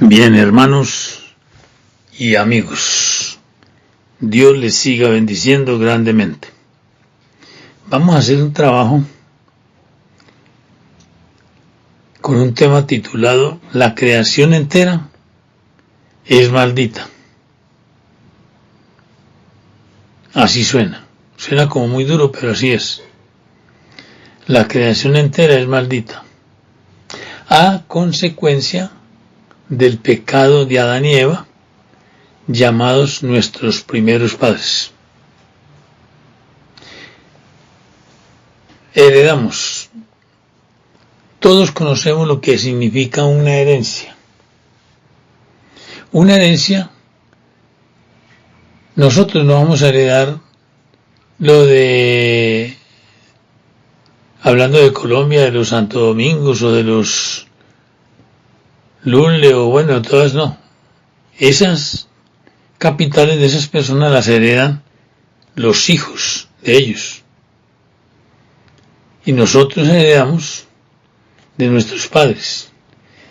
Bien, hermanos y amigos, Dios les siga bendiciendo grandemente. Vamos a hacer un trabajo con un tema titulado La creación entera es maldita. Así suena como muy duro, pero así es. La creación entera es maldita, a consecuencia del pecado de Adán y Eva, llamados nuestros primeros padres. Heredamos. Todos conocemos lo que significa una herencia. Una herencia, nosotros no vamos a heredar lo de, hablando de Colombia, de los Santo Domingos o de los Lule o bueno, todas no. Esas capitales de esas personas las heredan los hijos de ellos. Y nosotros heredamos de nuestros padres,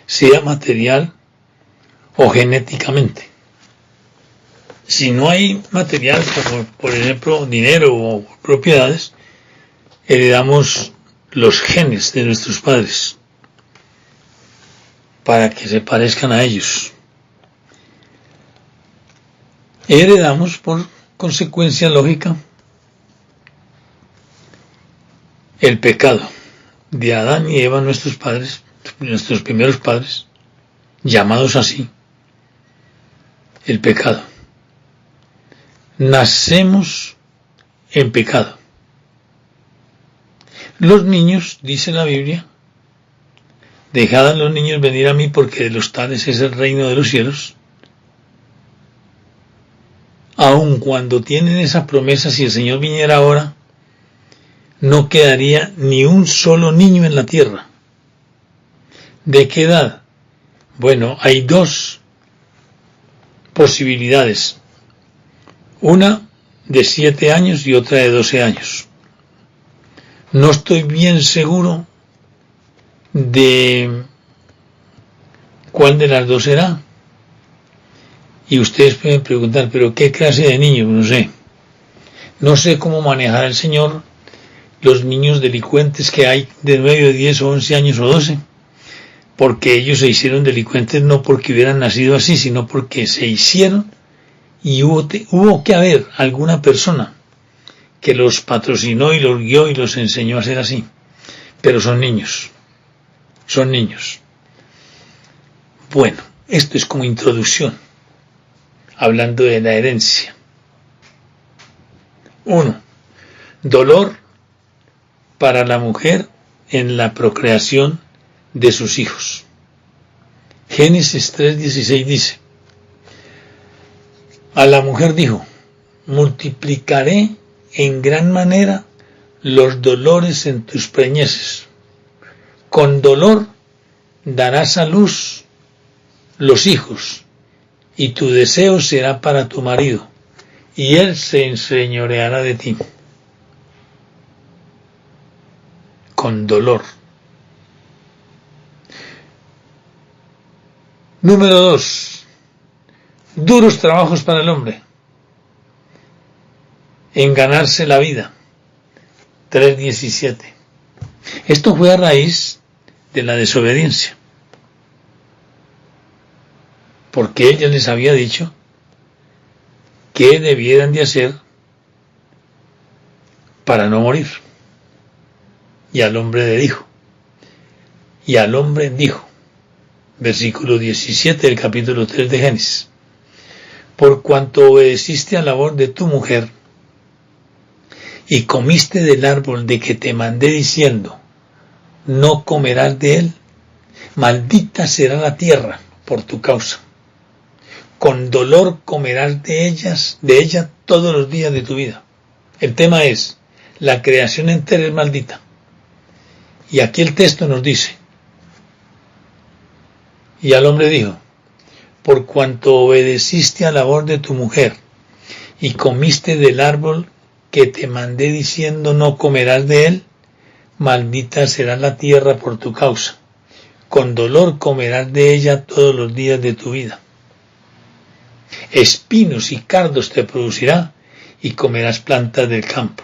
sea material o genéticamente. Si no hay material, como por ejemplo dinero o propiedades, heredamos los genes de nuestros padres para que se parezcan a ellos. Heredamos por consecuencia lógica el pecado de Adán y Eva, nuestros padres, nuestros primeros padres, llamados así, el pecado. Nacemos en pecado. Los niños, dice la Biblia, dejad a los niños venir a mí porque de los tales es el reino de los cielos. Aun cuando tienen esa promesa, si el Señor viniera ahora, no quedaría ni un solo niño en la tierra. ¿De qué edad? Bueno, hay dos posibilidades. Una de 7 años y otra de 12 años. No estoy bien seguro de cuál de las dos será. Y ustedes pueden preguntar, ¿pero qué clase de niños? No sé. No sé cómo manejar el Señor los niños delincuentes que hay de 9, 10 o 11 años o 12. Porque ellos se hicieron delincuentes no porque hubieran nacido así, sino porque se hicieron y hubo que haber alguna persona que los patrocinó y los guió y los enseñó a ser así. Pero son niños. Son niños. Bueno, esto es como introducción, hablando de la herencia. 1. Dolor para la mujer en la procreación de sus hijos. Génesis 3:16 dice: a la mujer dijo, multiplicaré en gran manera los dolores en tus preñeces. Con dolor darás a luz los hijos, y tu deseo será para tu marido, y él se enseñoreará de ti. Con dolor. Número 2. Duros trabajos para el hombre en ganarse la vida. 3:17. Esto fue a raíz de la desobediencia, porque ella les había dicho qué debieran de hacer para no morir. Y al hombre le dijo, versículo 17 del capítulo 3 de Génesis: por cuanto obedeciste a la voz de tu mujer y comiste del árbol de que te mandé diciendo, no comerás de él, maldita será la tierra por tu causa. Con dolor comerás de ella todos los días de tu vida. El tema es, la creación entera es maldita. Y aquí el texto nos dice, y al hombre dijo, por cuanto obedeciste a la voz de tu mujer y comiste del árbol que te mandé diciendo no comerás de él, maldita será la tierra por tu causa. con dolor comerás de ella todos los días de tu vida. Espinos y cardos te producirá, y comerás plantas del campo.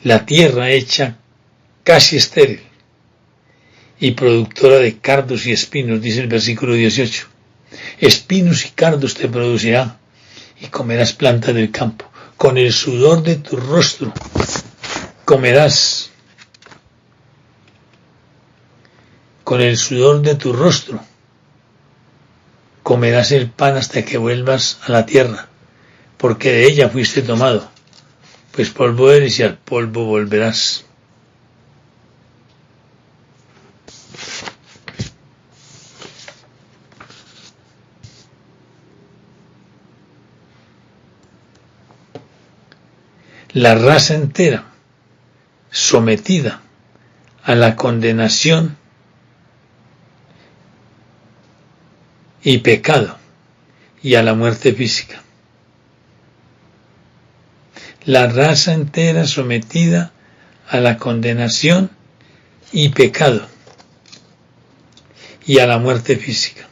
La tierra hecha casi estéril y productora de cardos y espinos, dice el versículo 18. Espinos y cardos te producirá, y comerás plantas del campo. Con el sudor de tu rostro comerás. Con el sudor de tu rostro comerás el pan hasta que vuelvas a la tierra, porque de ella fuiste tomado, pues polvo eres y al polvo volverás. La raza entera, sometida a la condenación y pecado y a la muerte física. La raza entera sometida a la condenación y pecado y a la muerte física.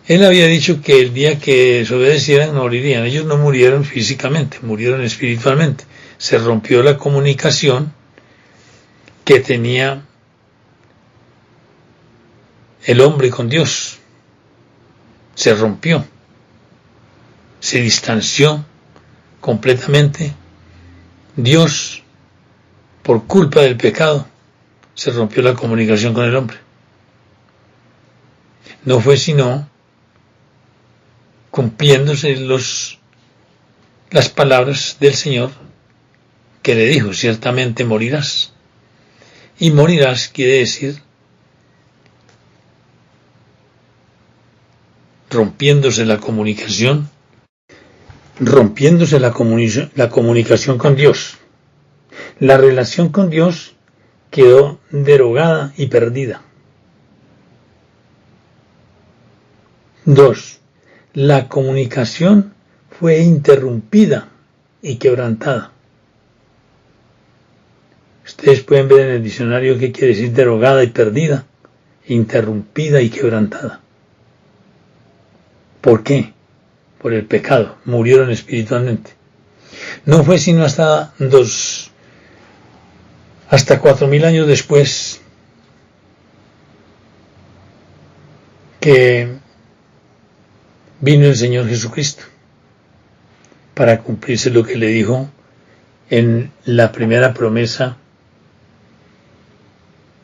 Él había dicho que el día que desobedecieran morirían. Ellos no murieron físicamente, murieron espiritualmente. Se rompió la comunicación que tenía el hombre con Dios. Se rompió. Se distanció completamente. Dios, por culpa del pecado, se rompió la comunicación con el hombre. No fue sino cumpliéndose las palabras del Señor que le dijo, ciertamente morirás. Y morirás quiere decir rompiéndose la comunicación con Dios. La relación con Dios quedó derogada y perdida. 2. La comunicación fue interrumpida y quebrantada. Ustedes pueden ver en el diccionario qué quiere decir derogada y perdida, interrumpida y quebrantada. ¿Por qué? Por el pecado. Murieron espiritualmente. No fue sino hasta 4.000 años después que vino el Señor Jesucristo para cumplirse lo que le dijo en la primera promesa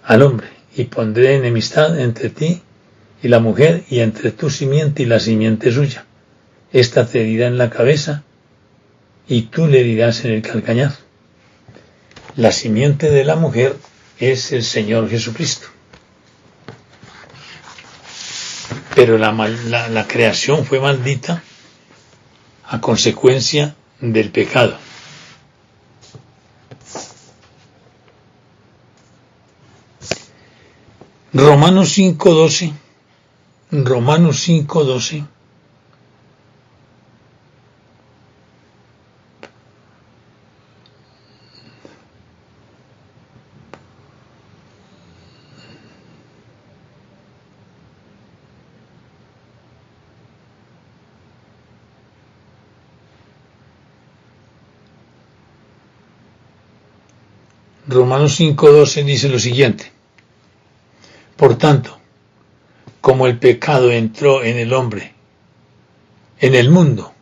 al hombre: y pondré enemistad entre ti y la mujer, y entre tu simiente y la simiente suya. Esta te herirá en la cabeza, y tú le herirás en el calcañar. La simiente de la mujer es el Señor Jesucristo. Pero la creación fue maldita a consecuencia del pecado. Romanos 5:12. Romanos 5:12. Romanos 5:12 dice lo siguiente: por tanto, como el pecado entró en el hombre, en el mundo,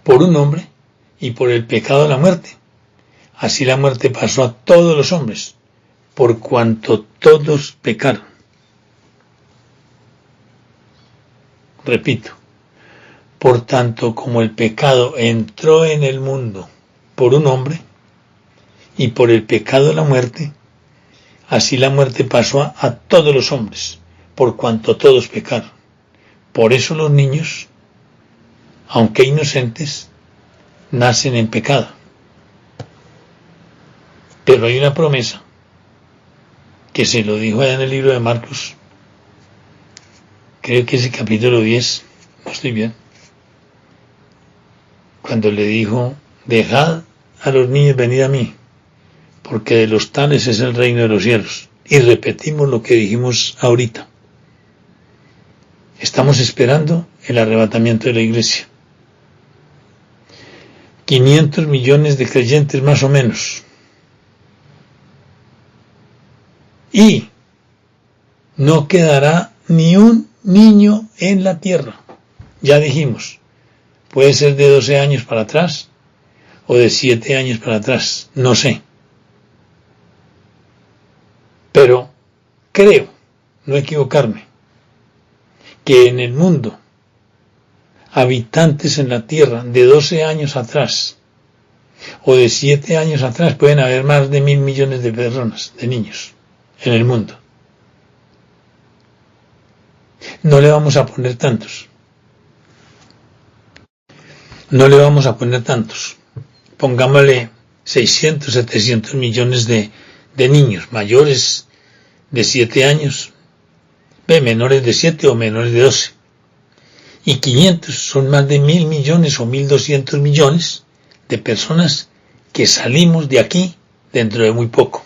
por un hombre, y por el pecado la muerte, así la muerte pasó a todos los hombres, por cuanto todos pecaron. Repito, por tanto, como el pecado entró en el mundo por un hombre, y por el pecado la muerte, así la muerte pasó a todos los hombres, por cuanto todos pecaron. Por eso los niños, aunque inocentes, nacen en pecado. Pero hay una promesa que se lo dijo allá en el libro de Marcos, creo que es el capítulo 10, no estoy bien, cuando le dijo, dejad a los niños venir a mí, porque de los tales es el reino de los cielos. Y repetimos lo que dijimos ahorita. Estamos esperando el arrebatamiento de la iglesia. 500 millones de creyentes más o menos. Y no quedará ni un niño en la tierra. Ya dijimos, puede ser de 12 años para atrás o de 7 años para atrás, no sé. Pero creo, no equivocarme, que en el mundo, habitantes en la tierra de 12 años atrás o de 7 años atrás, pueden haber más de 1.000 millones de personas, de niños, en el mundo. No le vamos a poner tantos. No le vamos a poner tantos. Pongámosle 600, 700 millones de niños mayores de 7 años, menores de 7 o menores de 12. Y 500 son más de 1.000 millones o 1.200 millones de personas que salimos de aquí dentro de muy poco.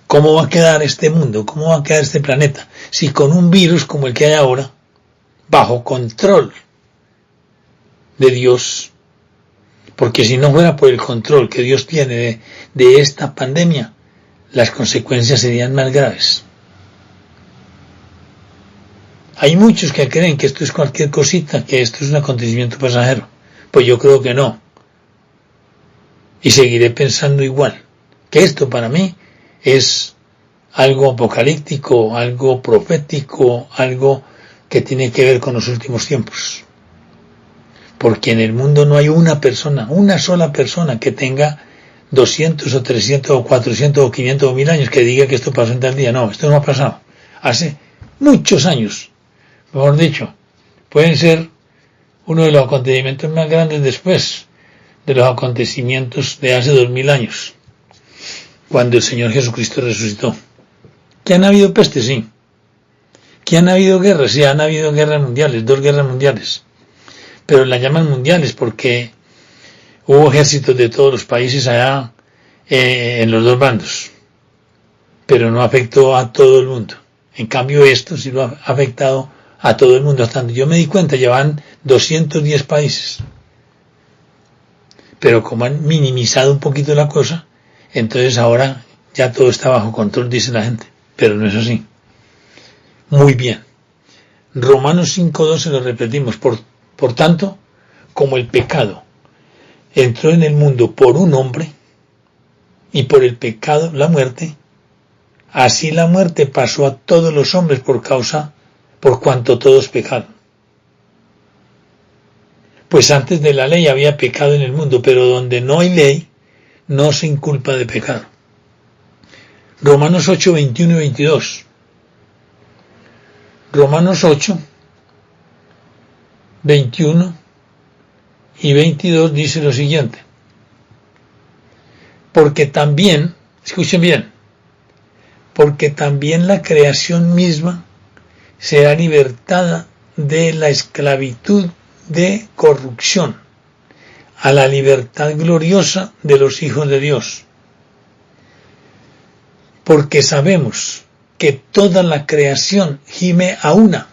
¿Cómo va a quedar este mundo? ¿Cómo va a quedar este planeta? Si con un virus como el que hay ahora, bajo control de Dios, porque si no fuera por el control que Dios tiene de esta pandemia, las consecuencias serían más graves. Hay muchos que creen que esto es cualquier cosita, que esto es un acontecimiento pasajero. Pues yo creo que no. Y seguiré pensando igual, que esto para mí es algo apocalíptico, algo profético, algo que tiene que ver con los últimos tiempos. Porque en el mundo no hay una persona, una sola persona que tenga 200 o 300 o 400 o 500 o 1.000 años que diga que esto pasó en tal día. No, esto no ha pasado. Hace muchos años, mejor dicho, pueden ser uno de los acontecimientos más grandes después de los acontecimientos de hace 2.000 años, cuando el Señor Jesucristo resucitó. ¿Que han habido pestes? Sí. ¿Que han habido guerras? Sí, han habido guerras mundiales, 2 guerras mundiales. Pero las llaman mundiales porque hubo ejércitos de todos los países allá en los 2 bandos. Pero no afectó a todo el mundo. En cambio esto sí lo ha afectado a todo el mundo. Hasta donde yo me di cuenta, llevan 210 países. Pero como han minimizado un poquito la cosa, entonces ahora ya todo está bajo control, dice la gente. Pero no es así. Muy bien. Romanos 5:12 lo repetimos. Por tanto, como el pecado entró en el mundo por un hombre, y por el pecado la muerte, así la muerte pasó a todos los hombres por cuanto todos pecaron. Pues antes de la ley había pecado en el mundo, pero donde no hay ley, no se inculpa de pecado. Romanos 8, 21 y 22. Romanos 8, 21 y 22 dice lo siguiente. Porque también, escuchen bien, porque también la creación misma será libertada de la esclavitud de corrupción a la libertad gloriosa de los hijos de Dios. Porque sabemos que toda la creación gime a una,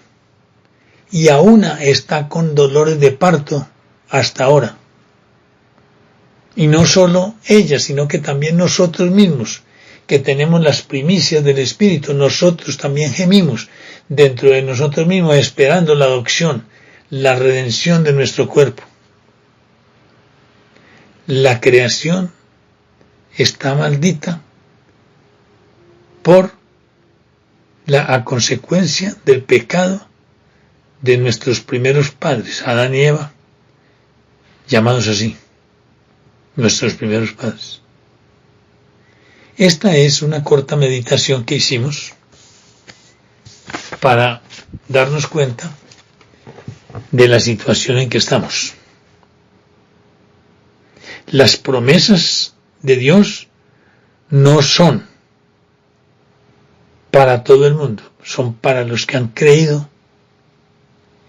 y a una está con dolores de parto hasta ahora. Y no solo ella, sino que también nosotros mismos, que tenemos las primicias del Espíritu, nosotros también gemimos dentro de nosotros mismos, esperando la adopción, la redención de nuestro cuerpo. La creación está maldita a consecuencia del pecado de nuestros primeros padres, Adán y Eva, llamados así, nuestros primeros padres. Esta es una corta meditación que hicimos para darnos cuenta de la situación en que estamos. Las promesas de Dios no son para todo el mundo, son para los que han creído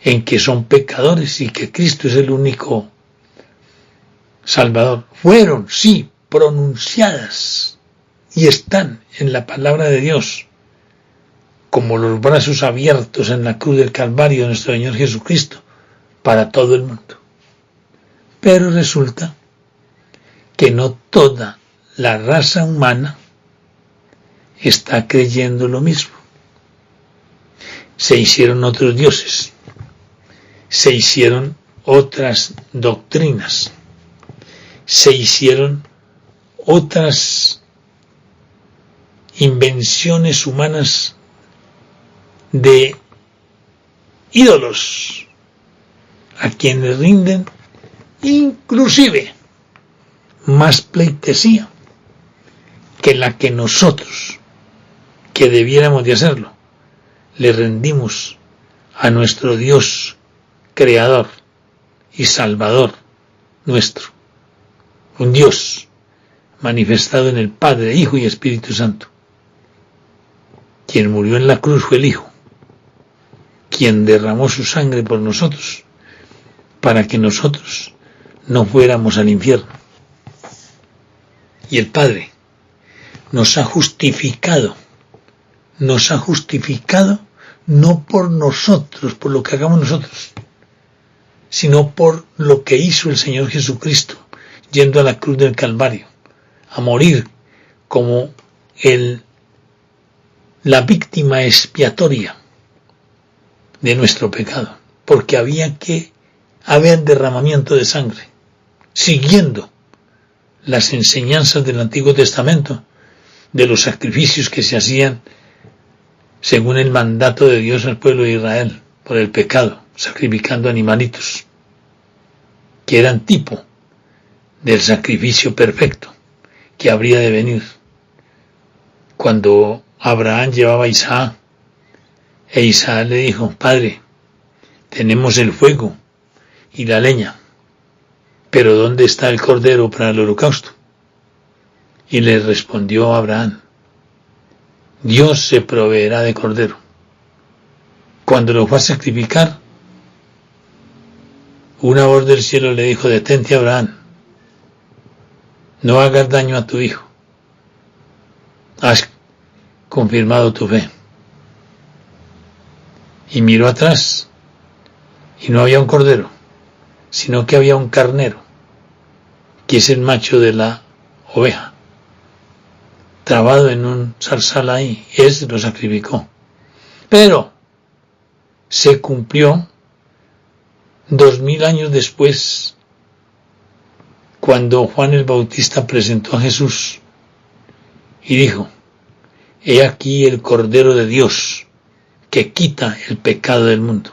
en que son pecadores y que Cristo es el único Salvador, fueron, sí, pronunciadas y están en la palabra de Dios como los brazos abiertos en la cruz del Calvario de nuestro Señor Jesucristo para todo el mundo. Pero resulta que no toda la raza humana está creyendo lo mismo. Se hicieron otros dioses, se hicieron otras doctrinas, se hicieron otras invenciones humanas de ídolos a quienes rinden inclusive más pleitesía que la que nosotros, que debiéramos de hacerlo, le rendimos a nuestro Dios creador y salvador nuestro, un Dios manifestado en el Padre, Hijo y Espíritu Santo. Quien murió en la cruz fue el Hijo, quien derramó su sangre por nosotros, para que nosotros no fuéramos al infierno. Y el Padre nos ha justificado no por nosotros, por lo que hagamos nosotros, sino por lo que hizo el Señor Jesucristo, yendo a la cruz del Calvario, a morir como la víctima expiatoria de nuestro pecado, porque había que haber derramamiento de sangre, siguiendo las enseñanzas del Antiguo Testamento, de los sacrificios que se hacían según el mandato de Dios al pueblo de Israel por el pecado, sacrificando animalitos, que eran tipo del sacrificio perfecto que habría de venir cuando Abraham llevaba a Isaac, e Isaac le dijo: Padre, tenemos el fuego y la leña, pero ¿dónde está el cordero para el holocausto? Y le respondió Abraham: Dios se proveerá de cordero. Cuando lo fue a sacrificar, una voz del cielo le dijo: detente, Abraham, no hagas daño a tu hijo, has confirmado tu fe. Y miró atrás, y no había un cordero, sino que había un carnero, que es el macho de la oveja, trabado en un zarzal ahí. Ese lo sacrificó. Pero se cumplió 2000 años después, cuando Juan el Bautista presentó a Jesús y dijo: he aquí el Cordero de Dios que quita el pecado del mundo.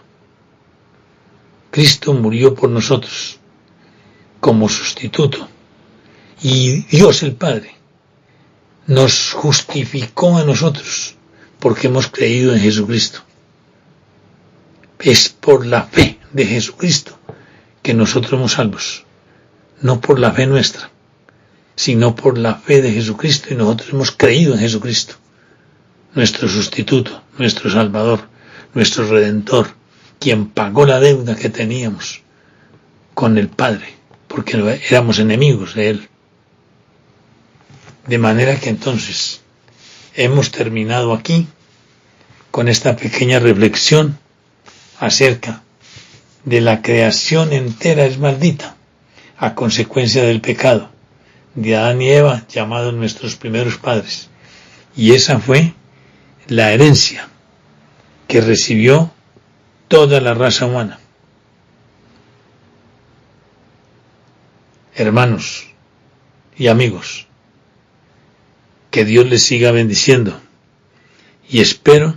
Cristo murió por nosotros como sustituto, y Dios el Padre nos justificó a nosotros porque hemos creído en Jesucristo. Es por la fe de Jesucristo que nosotros somos salvos, no por la fe nuestra, sino por la fe de Jesucristo, y nosotros hemos creído en Jesucristo, nuestro sustituto, nuestro Salvador, nuestro Redentor, quien pagó la deuda que teníamos con el Padre, porque éramos enemigos de Él. De manera que entonces hemos terminado aquí con esta pequeña reflexión acerca de la creación entera es maldita a consecuencia del pecado de Adán y Eva, llamados nuestros primeros padres. Y esa fue la herencia que recibió toda la raza humana. Hermanos y amigos, que Dios les siga bendiciendo, y espero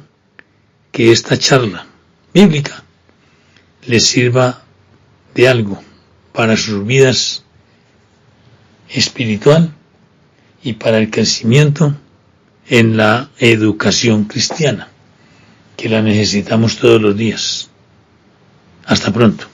que esta charla bíblica les sirva de algo para sus vidas espiritual y para el crecimiento en la educación cristiana, que la necesitamos todos los días. Hasta pronto.